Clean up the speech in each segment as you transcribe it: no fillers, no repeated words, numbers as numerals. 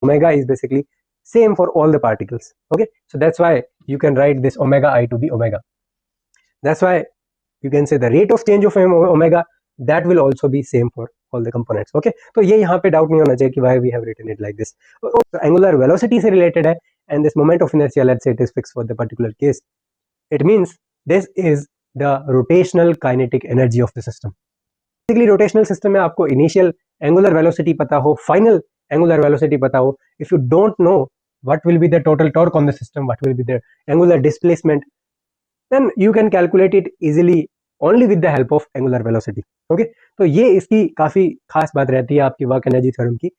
omega is basically same for all the particles. Okay, so that's why you can write this omega I to be omega. That's why you can say the rate of change of omega, that will also be same for all the components. Okay, तो ये यहाँ पे doubt नहीं होना चाहिए कि why we have written it like this. तो angular velocity से related है, and this moment of inertia, let's say it is fixed for the particular case. It means this is the rotational kinetic energy of the system. Basically rotational system में आपको initial angular velocity पता हो, final angular velocity पता हो, if you don't know what will be the total torque on the system, what will be the angular displacement, then you can calculate it easily only with the help of angular velocity. Okay, तो ये इसकी काफी खास बात रहती है आपकी work energy theorem की.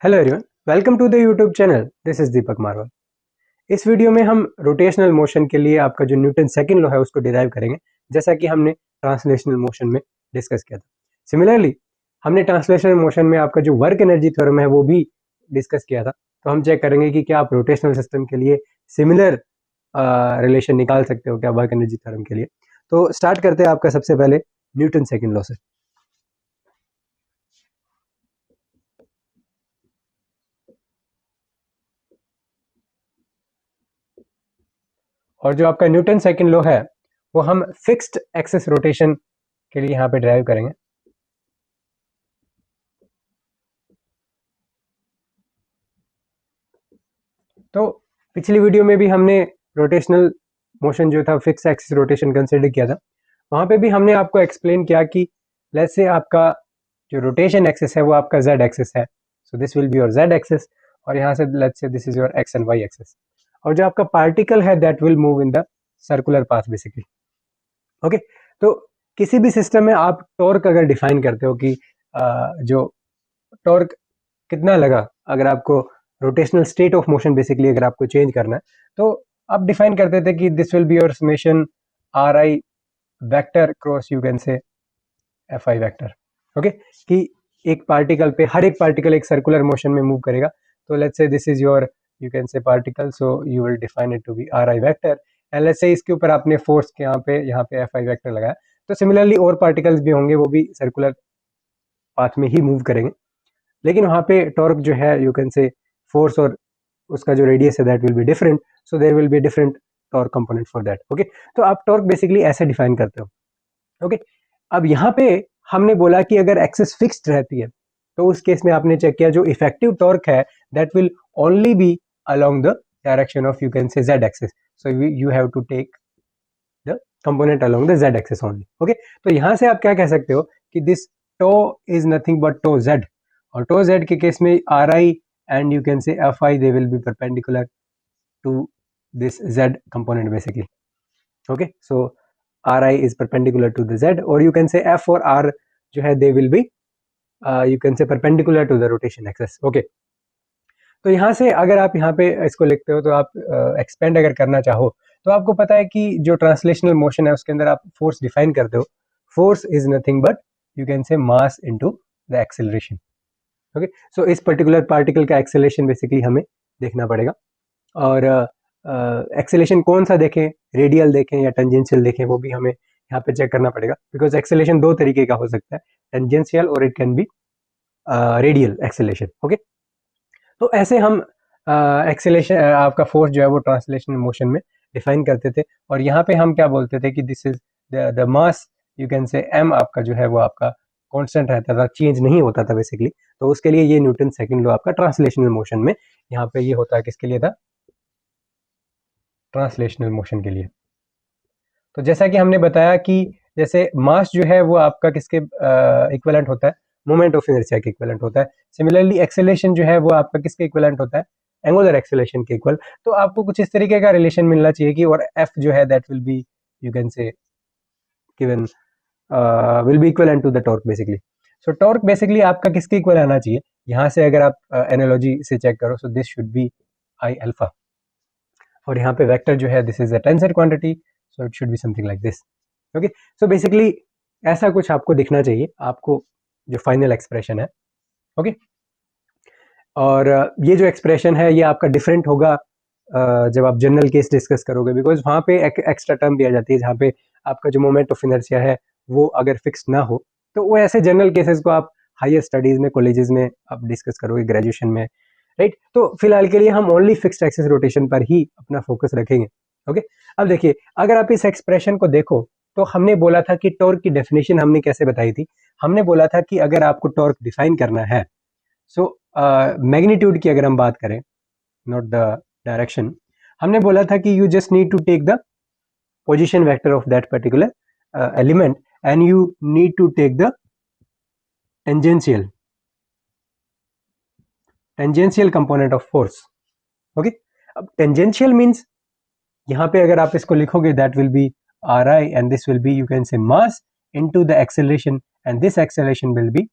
Hello everyone, welcome to the YouTube channel. This is Deepak Marwal. इस वीडियो में हम रोटेशनल मोशन के लिए आपका जो न्यूटन सेकंड लॉ है उसको डिराइव करेंगे, जैसा कि हमने ट्रांसलेशनल मोशन में डिस्कस किया था. सिमिलरली हमने ट्रांसलेशनल मोशन में आपका जो वर्क एनर्जी थ्योरम है वो भी डिस्कस किया था. तो हम चेक करेंगे कि क्या आप रोटेशनल सिस्टम के लिए सिमिलर रिलेशन निकाल सकते हो क्या वर्क एनर्जी थ्योरम के लिए. तो स्टार्ट करते हैं आपका सबसे पहले न्यूटन सेकंड लॉ से. और जो आपका न्यूटन सेकंड लॉ है वो हम फिक्स्ड एक्सिस रोटेशन के लिए यहाँ पे ड्राइव करेंगे. तो पिछली वीडियो में भी हमने रोटेशनल मोशन जो था फिक्स एक्सिस रोटेशन कंसिडर किया था. वहाँ पे भी हमने आपको एक्सप्लेन किया कि लेट्स से आपका जो रोटेशन एक्सिस है वो आपका जेड एक्सिस है. So this will be your Z axis, और यहाँ से let's say this is your X and Y axis. और जो आपका पार्टिकल है that will move in the circular path basically. Okay, तो किसी भी सिस्टम में आप टॉर्क अगर डिफाइन करते हो कि जो टॉर्क कितना लगा, अगर आपको rotational state of motion basically अगर आपको चेंज करना है, तो आप डिफाइन करते थे कि this will be your summation R I vector cross you can से एफ आई वेक्टर. ओके, कि एक पार्टिकल पे हर एक पार्टिकल एक सर्कुलर मोशन में मूव करेगा. तो let's say this is your you can say particle, so you will define it to be R I vector. And let's say इसके ऊपर आपने फोर्स के यहाँ पे एफ आई वेक्टर लगाया. तो सिमिलरली और पार्टिकल्स भी होंगे, वो भी सर्कुलर पाथ में ही मूव करेंगे, लेकिन वहाँ पे टॉर्क जो है यू कैन से फोर्स और उसका जो रेडियस है that will be different. So there will be different torque component for that. Okay, तो आप टॉर्क बेसिकली ऐसे डिफाइन करते हो. ओके, अब यहाँ पे हमने बोला कि अगर एक्सिस फिक्स्ड रहती है तो उस केस में आपने चेक किया जो इफेक्टिव टॉर्क है that will only be along the direction of you can say Z axis. So you have to take the component along the Z axis only. Okay, तो यहाँ से आप क्या कह सकते हो कि this tau is nothing but tau Z, और टो जेड के केस में R I and you can say fi they will be perpendicular to this z component basically. Okay, so ri is perpendicular to the z, or you can say f or r जो है they will be you can say perpendicular to the rotation axis. Okay, तो यहाँ से अगर आप यहाँ पे इसको लिखते हो तो आप एक्सपेंड अगर करना चाहो तो आपको पता है कि जो ट्रांसलेशनल मोशन है उसके अंदर आप फोर्स डिफाइन करते हो. Force is nothing but you can say mass into the acceleration. Okay, so इस पर्टिकुलर पार्टिकल का एक्सेलेरेशन बेसिकली हमें देखना पड़ेगा. और एक्सेलेरेशन कौन सा देखें, रेडियल देखें या टेंजेंशियल देखें, वो भी हमें यहाँ पे चेक करना पड़ेगा, बिकॉज एक्सेलेरेशन दो तरीके का हो सकता है, टेंजेंशियल और it can be radial acceleration. Okay, तो ऐसे हम एक्सेलेरेशन आपका फोर्स जो है वो ट्रांसलेशनल मोशन में डिफाइन करते थे. और यहाँ पे हम क्या बोलते थे कि this is the mass you can say M आपका जो है वो आपका कांस्टेंट रहता था, चेंज नहीं होता था बेसिकली. तो उसके लिए ये न्यूटन सेकंड लॉ आपका ट्रांसलेशनल मोशन में यहाँ पे ये होता है, किसके लिए था, ट्रांसलेशनल मोशन के लिए. तो जैसा कि हमने बताया कि जैसे मास जो है वो आपका किसके इक्विवेलेंट होता है, मोमेंट ऑफ इनर्शिया के इक्विवेलेंट होता है. सिमिलरली एक्सेलरेशन जो है वो आपका किसके इक्विवेलेंट होता है, एंगुलर एक्सेलरेशन के इक्वल. तो आपको कुछ इस तरीके का रिलेशन मिलना चाहिए कि और एफ जो है that will B you can से given will be equivalent to the torque basically. So torque basically आपका किसके इक्वल आना चाहिए, यहाँ से अगर आप एनालॉजी से चेक करो, so this should be I alpha. और यहाँ पे वेक्टर जो है this is a tensor quantity, so it should be something like this. Okay, so basically ऐसा कुछ आपको दिखना चाहिए आपको जो फाइनल एक्सप्रेशन है. ओके, और ये जो एक्सप्रेशन है ये आपका डिफरेंट होगा जब आप जनरल केस डिस्कस करोगे, बिकॉज वहाँ पे एक्स्ट्रा टर्म भी आ जाती है जहाँ पे आपका जो मोमेंट ऑफ इनर्शिया है वो अगर फिक्स ना हो, तो वो ऐसे जनरल केसेस को आप हायर स्टडीज में, कॉलेजेस में आप डिस्कस करोगे, ग्रेजुएशन में, राइट। तो फिलहाल के लिए हम ओनली फिक्स्ड एक्सिस रोटेशन पर ही अपना फोकस रखेंगे। ओके, अब देखिए, अगर आप इस एक्सप्रेशन को देखो तो हमने बोला था कि टॉर्क की डेफिनेशन हमने कैसे बताई थी। हमने बोला था कि अगर आपको टॉर्क डिफाइन करना है, सो मैग्नीट्यूड की अगर हम बात करें, नॉट द डायरेक्शन, हमने बोला था कि you just need to take the position vector of that particular element, and you need to take the tangential component of force. Okay, अब tangential means यहाँ पे अगर आप इसको लिखोगे that will be Ri and this will be, you can say, mass into the acceleration, and this acceleration will be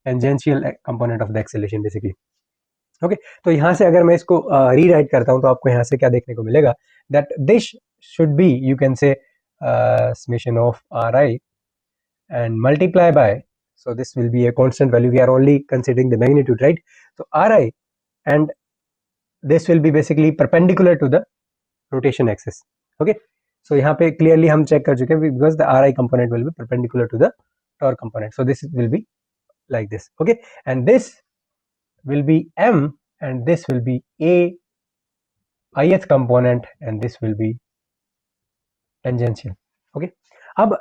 tangential component of the acceleration basically. Okay, तो यहाँ से अगर मैं इसको रीराइट करता हूँ तो आपको यहाँ से क्या देखने को मिलेगा, that this should be, you can से, summation of Ri and multiply by, so this will be a constant value, we are only considering the magnitude, right? So Ri and this will be basically perpendicular to the rotation axis. Okay, so यहाँ पे clearly हम check कर चुके हैं, because the Ri component will be perpendicular to the torque component, so this will be like this. Okay, and this will be m, and this will be a ith component, and this will be tangential. Okay, अब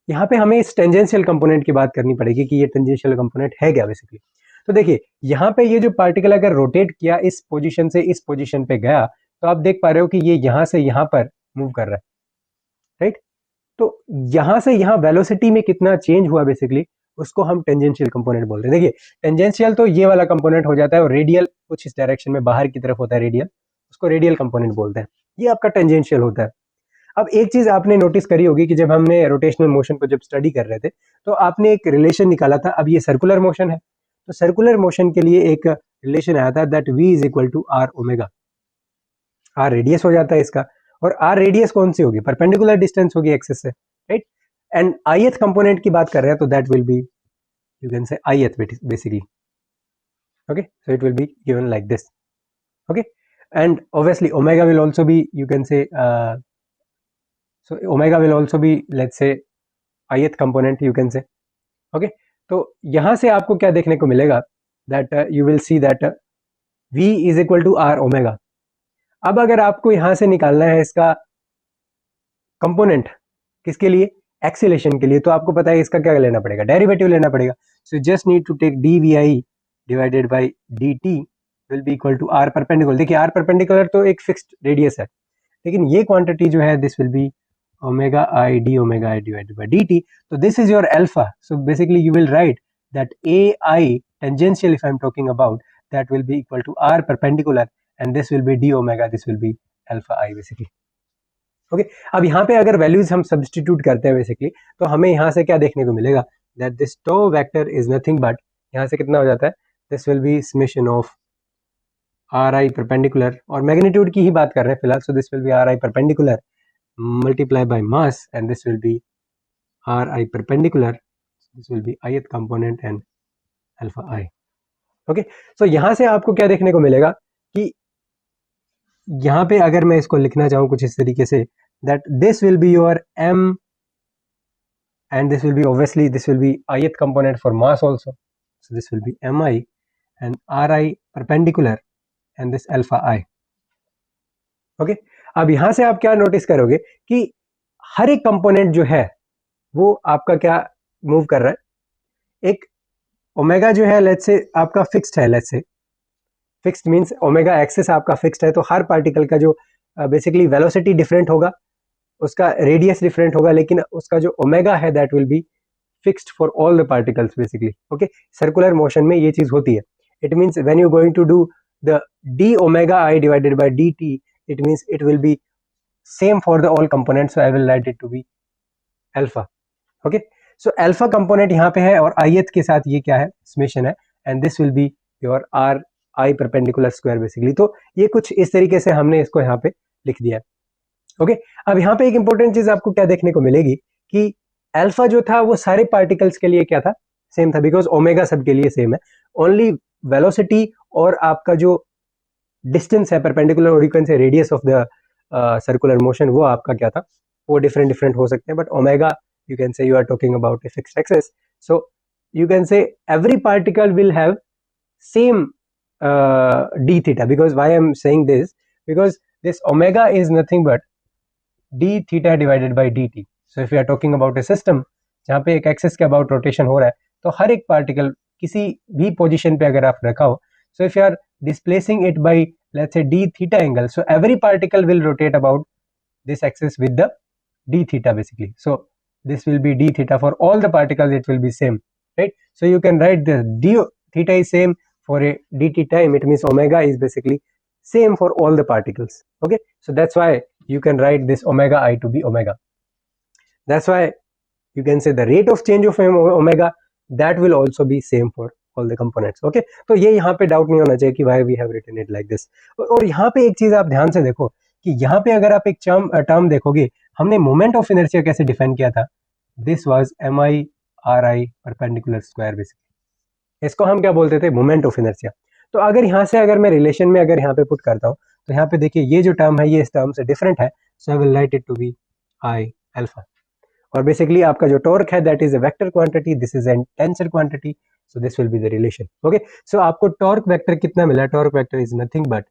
यहाँ पे हमें इस tangential component की बात करनी पड़ेगी कि ये टेंजेंशियल कंपोनेंट है क्या बेसिकली। तो देखिए, यहाँ पे ये जो पार्टिकल अगर रोटेट किया, इस पोजीशन से इस पोजीशन पे गया, तो आप देख पा रहे हो कि ये यहाँ से यहाँ पर मूव कर रहा है, राइट। तो यहाँ से यहाँ वेलोसिटी में कितना चेंज हुआ बेसिकली, उसको हम टेंजेंशियल कंपोनेंट बोलते हैं। देखिए, टेंजेंशियल तो ये वाला कंपोनेंट हो जाता है, और रेडियल कुछ इस डायरेक्शन में बाहर की तरफ होता है रेडियल, उसको रेडियल कंपोनेंट बोलते हैं, ये आपका टेंजेंशियल होता है। अब एक चीज आपने नोटिस करी होगी कि जब हमने रोटेशनल मोशन को जब स्टडी कर रहे थे, तो आपने एक रिलेशन निकाला था। अब ये सर्कुलर मोशन है, तो सर्कुलर मोशन के लिए एक रिलेशन आया था, that v is equal to R omega. R radius हो जाता है इसका, और आर रेडियस कौन सी होगी, परपेंडिकुलर डिस्टेंस होगी एक्सिस से, राइट। एंड ith कंपोनेंट की बात कर रहे हैं, तो that will B, you can से, ith basically. Okay, so it will be given like this. Okay, and obviously omega will also be, you can से, so omega will also be, let's say, ith component, you can say. Okay, तो यहाँ से आपको क्या देखने को मिलेगा, that you will see that v is equal to r omega. अब अगर आपको यहाँ से निकालना है इसका कंपोनेंट, किसके लिए, एक्सीलेशन के लिए, तो आपको पता है इसका क्या लेना पड़ेगा, डेरिवेटिव लेना पड़ेगा। So just need to take dvi divided by dt will be equal to r perpendicular. देखिए, r परपेंडिकुलर तो एक फिक्स्ड रेडियस है, लेकिन ये क्वांटिटी जो है, this will B omega I d omega I divided by dt. So this is your alpha. So basically you will write that ai tangential, if I'm talking about, that will be equal to r perpendicular, and this will be d omega, this will be alpha I basically. Okay, अब यहाँ पे अगर values हम substitute करते हैं basically, तो हमें यहाँ से क्या देखने को मिलेगा, that this tau vector is nothing but, यहाँ से कितना हो जाता है, this will be summation of ri perpendicular, और मैग्नीट्यूड की ही बात कर रहे हैं फिलहाल, so this will be ri perpendicular multiply by mass, and this will be ri perpendicular, this will be ith component and alpha I. Okay, so यहाँ से आपको क्या देखने को मिलेगा कि यहाँ पे अगर मैं इसको लिखना चाहूँ कुछ इस तरीके से, that this will be your m, and this will be, obviously this will be ith component for mass also, so this will be mi and ri perpendicular and this alpha I. Okay, अब यहां से आप क्या notice करोगे कि हर एक component जो है वो आपका क्या मूव कर रहा है। एक ओमेगा जो है, लेट्स से आपका फिक्स्ड है, let's say fixed means omega axis आपका फिक्स्ड है, तो हर पार्टिकल का जो बेसिकली वेलोसिटी डिफरेंट होगा, उसका रेडियस डिफरेंट होगा, लेकिन उसका जो ओमेगा है that will be fixed for all the particles basically. Okay, circular motion में ये चीज होती है। It means when you going to do the D omega I divided by D T, it means it will be same for the all components, so I will write it to be alpha. Okay, so alpha component यहाँ पे है, और ith के साथ ये क्या है, summation है, and this will be your r I perpendicular square basically. तो ये कुछ इस तरीके से हमने इसको यहाँ पे लिख दिया है। ओके, अब यहाँ पे एक इंपॉर्टेंट चीज आपको क्या देखने को मिलेगी कि अल्फा जो था वो सारे पार्टिकल्स के लिए क्या था, सेम था, बिकॉज ओमेगा सबके लिए सेम है, ओनली वेलोसिटी और आपका जो डिस्टेंस है परपेंडिकुलर, और यू कैन से radius of the circular motion, वो आपका क्या था, वो डिफरेंट डिफरेंट हो सकते हैं, but omega you can say you are talking about a fixed axis. So you can say every particle will have same d theta. Because why I'm saying this, because this omega is nothing but d theta divided by dt. So if we are talking about a system जहाँ पे एक axis के about rotation हो रहा है, तो हर एक particle किसी भी पोजीशन पे अगर आप रखा हो, so if you are displacing it by let's say d theta angle, so every particle will rotate about this axis with the d theta basically. So this will be d theta for all the particles, it will be same, right? So you can write the d theta is same for a dt time, it means omega is basically same for all the particles. Okay, so that's why you can write this omega I to be omega. That's why you can say the rate of change of omega, that will also be same for all the components. Okay, तो ये यहाँ पे doubt नहीं होना चाहिए कि why we have written it like this. और यहाँ पे एक चीज आप ध्यान से देखो कि यहाँ पे अगर आप एक टर्म देखोगे, हमने मोमेंट ऑफ इनर्शिया कैसे डिफाइन किया था, this was MI/RI perpendicular square basically. इसको हम क्या बोलते थे, मोमेंट ऑफ इनर्शिया. तो अगर यहाँ से अगर मैं रिलेशन में अगर यहाँ पे पुट करता हूँ, तो यहाँ पे देखिए ये जो टर्म है ये इस टर्म से डिफरेंट है, so I will write it to be I alpha. और बेसिकली आपका जो टॉर्क है that is a vector quantity, this is an tensor quantity, so this will be the relation. Okay, so आपको torque vector कितना मिला, torque vector is nothing but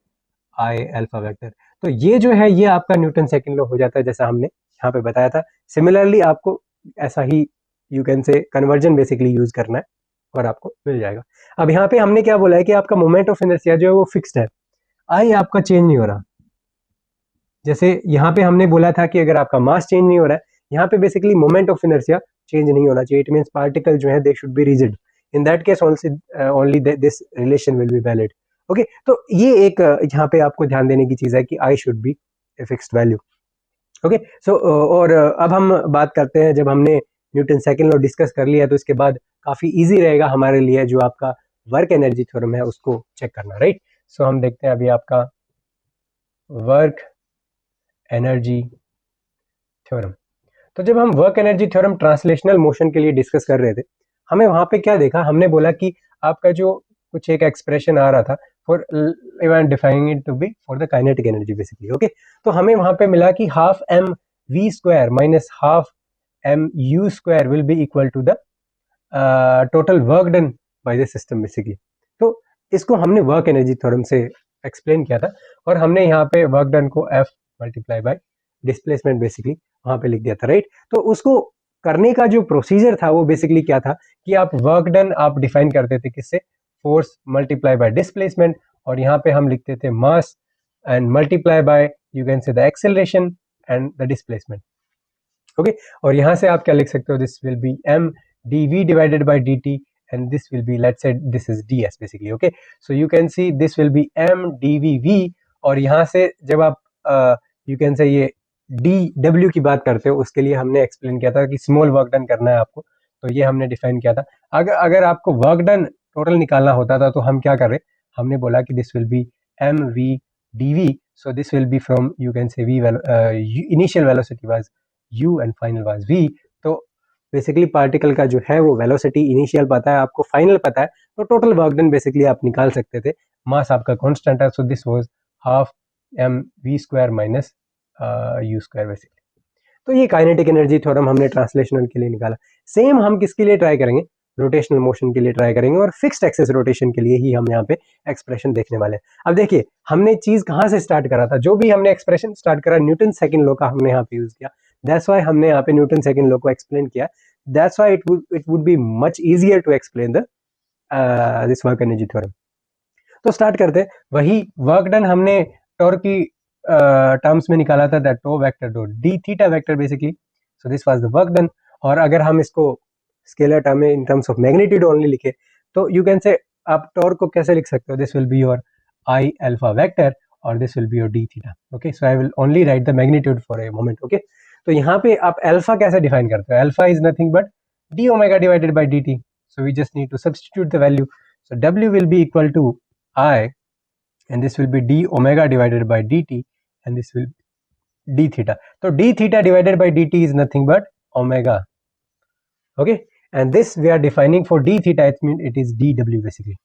I alpha vector. तो ये जो है ये आपका न्यूटन सेकंड लॉ हो जाता है जैसा हमने यहाँ पे बताया था. सिमिलरली आपको ऐसा ही you can say conversion basically use करना है और आपको मिल जाएगा. अब यहाँ पे हमने क्या बोला है कि आपका मोमेंट ऑफ इनर्शिया जो है वो फिक्स्ड है, आई आपका चेंज नहीं हो रहा. जैसे यहाँ पे हमने बोला था कि अगर आपका मास चेंज नहीं हो रहा है, यहाँ पे basically moment of inertia change नहीं होना चाहिए. इट मींस पार्टिकल जो है they should be rigid. In that case only this relation will be valid. Okay, तो ये एक यहाँ पे आपको ध्यान देने की चीज है कि I should be a fixed value. Okay, so और अब हम बात करते हैं, जब हमने न्यूटन सेकंड लॉ डिस्कस कर लिया तो इसके बाद काफी इजी रहेगा हमारे लिए जो आपका वर्क एनर्जी थ्योरम है उसको चेक करना, राइट? सो हम देखते हैं अभी आपका वर्क एनर्जी थ्योरम. तो जब हम work energy theorem translational motion के लिए डिस्कस कर रहे थे, हमें वहां पे क्या देखा, हमने बोला कि आपका जो कुछ एक एक्सप्रेशन आ रहा था for even defining it to be for the kinetic energy basically. Okay, तो हमें वहां पे मिला कि half M V square minus half M U square will be equal to the total work done by the system basically. तो इसको हमने work energy theorem से एक्सप्लेन किया था और हमने यहाँ पे वर्क डन को F multiply by displacement basically वहां पे लिख दिया था, राइट? तो उसको करने का जो प्रोसीजर था वो बेसिकली क्या था कि आप वर्क डन आप डिफाइन करते थे किससे, फोर्स मल्टीप्लाई बाय डिस्प्लेसमेंट, और यहाँ पे हम लिखते थे mass and multiply by you can say the acceleration and the displacement. Okay, और यहाँ से आप क्या लिख सकते हो, this will be M dv divided by dt and this will be, let's say this is ds basically. okay, so you can see this will be m dvv. और यहाँ से जब आप you can say ये dw की बात करते हो, उसके लिए हमने एक्सप्लेन किया था कि स्मॉल वर्क डन करना है आपको, तो ये हमने डिफाइन किया था. अगर आपको वर्क डन टोटल निकालना होता था तो हम क्या कर रहे, हमने बोला कि this will be M V dv, so this will be from you can say v initial velocity was u and final was v. तो बेसिकली पार्टिकल का जो है वो वेलोसिटी इनिशियल पता है आपको, फाइनल पता है, तो टोटल वर्क डन बेसिकली आप निकाल सकते थे. मास आपका कांस्टेंट है, so this was half M V square minus U square basically. तो ये काइनेटिक एनर्जी थ्योरम हमने ट्रांसलेशनल के लिए निकाला. सेम हम किसके लिए ट्राई करेंगे, रोटेशनल मोशन के लिए ट्राई करेंगे, और फिक्स्ड एक्सिस रोटेशन के लिए ही हम यहाँ पे एक्सप्रेशन देखने वाले हैं. अब देखिए हमने चीज कहाँ से स्टार्ट करा था, जो भी हमने एक्सप्रेशन स्टार्ट करा न्यूटन सेकंड लॉ का हमने यहाँ पे यूज किया. दैट्स व्हाई हमने यहाँ पे न्यूटन सेकंड लॉ को एक्सप्लेन किया. That's why it would be much easier to explain the this work energy theorem. तो स्टार्ट करते हैं. वही वर्क डन हमने टॉर्क की टर्म्स में निकाला था, that tau vector dot D theta vector basically. So this was the work done. और अगर हम इसको स्केलर टर्म में in terms of magnitude only लिखे तो यू कैन से आप टॉर्क को कैसे लिख सकते हो, this will be your I alpha vector और this will be your d theta. Okay, so I will only write the magnitude for a moment. Okay, तो यहाँ पे आप अल्फा कैसे डिफाइन करते हो, alpha is nothing but d omega divided by D t. So we just need to substitute the value. So डब्ल्यू will be equal to I and this will be d omega divided by dt and this will d theta. So d theta divided by dt is nothing but omega. Okay, and this we are defining for d theta, it means it is dw basically,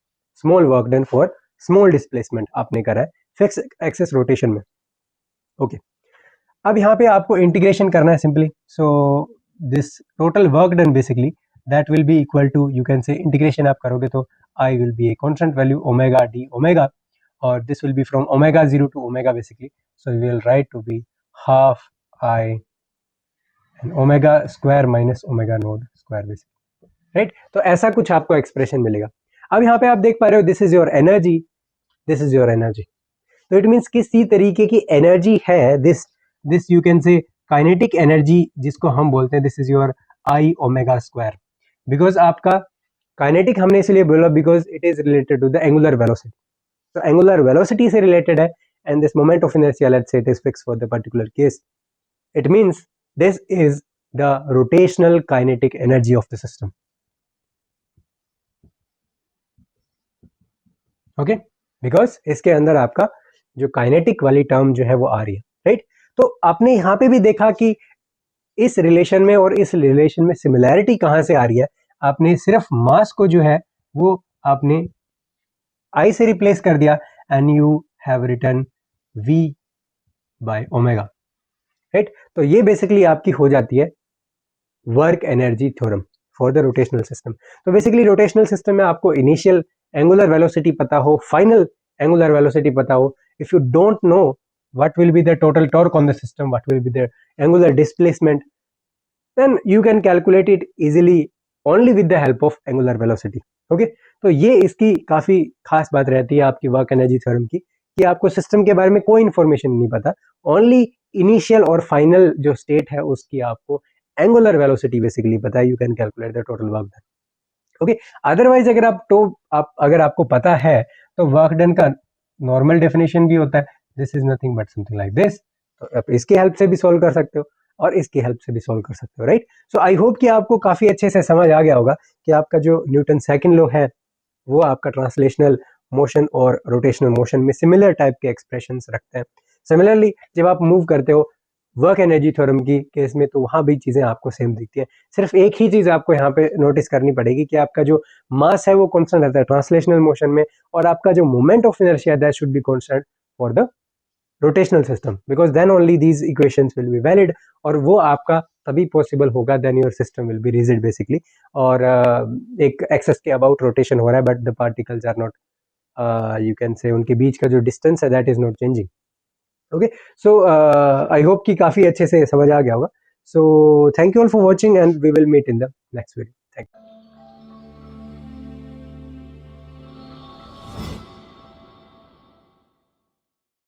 small work done for small displacement आपने करा है fixed axis rotation में. Okay, अब यहाँ पे आपको integration करना है simply, so this total work done basically that will be equal to, you can say integration आप करोगे तो I will be a constant value omega D omega, और this will be from omega 0 to omega basically, so we will write to be half I and omega square minus omega node square basically, right? तो ऐसा कुछ आपको expression मिलेगा। अब यहाँ पे आप देख पा रहे हो this is your energy, this is your energy, तो इट मीन्स किसी तरीके की एनर्जी है, this you can say kinetic energy जिसको हम बोलते हैं, this is your I omega square, because आपका काइनेटिक हमने इसलिए बोला because it is related to the angular velocity, तो एंगुलर वेलोसिटी से रिलेटेड है, and this moment of inertia let's say it is fix for the particular case, it means this is the rotational kinetic energy of the system, okay, because इसके अंदर आपका जो kinetic वाली term जो है वो आ रही है, राइट? तो आपने यहाँ पे भी देखा कि इस रिलेशन में और इस रिलेशन में सिमिलैरिटी कहाँ से आ रही है, आपने सिर्फ मास को जो है वो आपने आई से रिप्लेस कर दिया and you have written v by omega, right? तो ये बेसिकली आपकी हो जाती है work energy theorem for the rotational system. तो बेसिकली रोटेशनल सिस्टम में आपको इनिशियल एंगुलर वेलोसिटी पता हो, फाइनल एंगुलर वेलोसिटी पता हो, if you don't know what will be the total torque on the system, what will be the angular displacement, then you can calculate it easily only with the help of angular velocity, okay? तो ये इसकी काफ़ी खास बात रहती है आपकी work energy theorem की, कि आपको सिस्टम के बारे में कोई इन्फॉर्मेशन नहीं पता, ओनली इनिशियल और फाइनल जो स्टेट है उसकी आपको एंगुलर वेलोसिटी बेसिकली पता है, you can calculate the total work done, okay? Otherwise अगर अगर आपको पता है तो वर्क डन का नॉर्मल डेफिनेशन भी होता है, this is nothing but something like this, तो आप इसकी हेल्प से भी सॉल्व कर सकते हो और इसकी हेल्प से भी सॉल्व कर सकते हो, राइट? सो आई होप कि आपको काफी अच्छे से समझ आ गया होगा कि आपका जो न्यूटन सेकंड लॉ है वो आपका ट्रांसलेशनल मोशन और रोटेशनल मोशन में सिमिलर टाइप के एक्सप्रेशंस रखते हैं। सिमिलरली जब आप मूव करते हो वर्क एनर्जी थ्योरम की केस में तो वहां भी चीजें आपको सेम दिखती है, सिर्फ एक ही चीज आपको यहाँ पे नोटिस करनी पड़ेगी कि आपका जो मास है वो कांस्टेंट रहता है ट्रांसलेशनल मोशन में, और आपका जो moment of inertia that should be constant for the rotational system, because then only these equations will be valid, और वो आपका तभी पॉसिबल होगा then your system will be rigid basically, और एक एक्सेस के अबाउट रोटेशन हो रहा है but the particles are not, you can say उनके बीच का जो डिस्टेंस है that is not changing, okay? So I hope कि काफी अच्छे से समझ आ गया होगा, so thank you all for watching and we will meet in the next video, thank you.